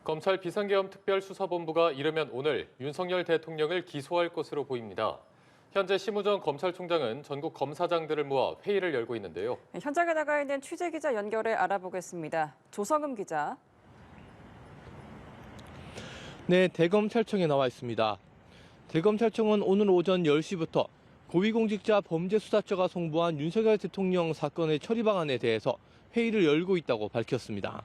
검찰 비상계엄특별수사본부가 이르면 오늘 윤석열 대통령을 기소할 것으로 보입니다. 현재 심우정 검찰총장은 전국 검사장들을 모아 회의를 열고 있는데요. 현장에 나가 있는 취재기자 연결해 알아보겠습니다. 조성음 기자. 네, 대검찰청에 나와 있습니다. 대검찰청은 오늘 오전 10시부터 고위공직자 범죄수사처가 송부한 윤석열 대통령 사건의 처리 방안에 대해서 회의를 열고 있다고 밝혔습니다.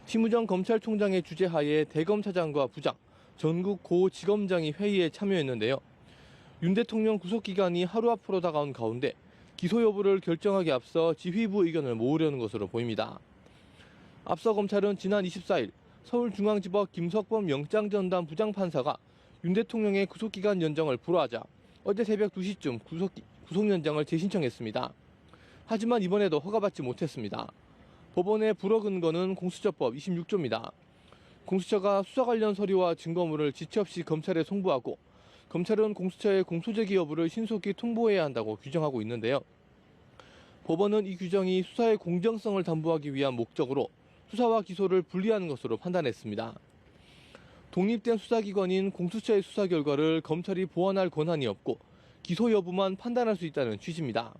심우정 검찰총장의 주재하에 대검 차장과 부장, 전국 고지검장이 회의에 참여했는데요. 윤 대통령 구속기간이 하루 앞으로 다가온 가운데 기소 여부를 결정하기 앞서 지휘부 의견을 모으려는 것으로 보입니다. 앞서 검찰은 지난 24일 서울중앙지법 김석범 영장전담 부장판사가 윤 대통령의 구속기간 연장을 불허하자 어제 새벽 2시쯤 구속연장을 재신청했습니다. 하지만 이번에도 허가받지 못했습니다. 법원의 불허 근거는 공수처법 26조입니다. 공수처가 수사 관련 서류와 증거물을 지체 없이 검찰에 송부하고 검찰은 공수처의 공소제기 여부를 신속히 통보해야 한다고 규정하고 있는데요. 법원은 이 규정이 수사의 공정성을 담보하기 위한 목적으로 수사와 기소를 분리하는 것으로 판단했습니다. 독립된 수사기관인 공수처의 수사 결과를 검찰이 보완할 권한이 없고 기소 여부만 판단할 수 있다는 취지입니다.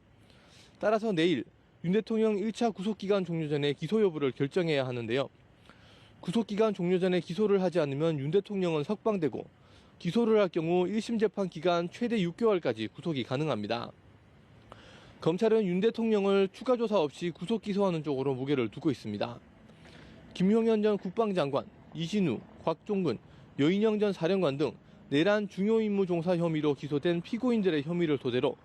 따라서 내일 윤 대통령 1차 구속기간 종료 전에 기소 여부를 결정해야 하는데요. 구속기간 종료 전에 기소를 하지 않으면 윤 대통령은 석방되고 기소를 할 경우 1심 재판 기간 최대 6개월까지 구속이 가능합니다. 검찰은 윤 대통령을 추가 조사 없이 구속 기소하는 쪽으로 무게를 두고 있습니다. 김용현 전 국방장관, 이진우, 곽종근, 여인영 전 사령관 등 내란 중요 임무 종사 혐의로 기소된 피고인들의 혐의를 토대로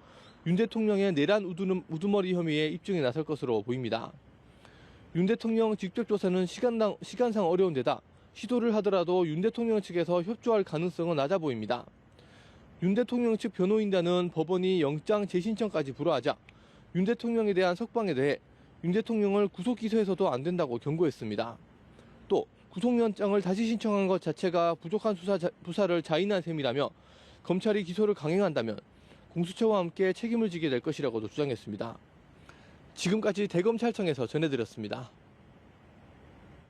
윤 대통령의 내란 우두머리 혐의에 입증에 나설 것으로 보입니다. 윤 대통령 직접 조사는 시간상 어려운 데다 시도를 하더라도 윤 대통령 측에서 협조할 가능성은 낮아 보입니다. 윤 대통령 측 변호인단은 법원이 영장 재신청까지 불허하자 윤 대통령에 대한 석방에 대해 윤 대통령을 구속 기소해서도 안 된다고 경고했습니다. 또 구속영장을 다시 신청한 것 자체가 부족한 수사를 자인한 셈이라며 검찰이 기소를 강행한다면 공수처와 함께 책임을 지게 될 것이라고도 주장했습니다. 지금까지 대검찰청에서 전해드렸습니다.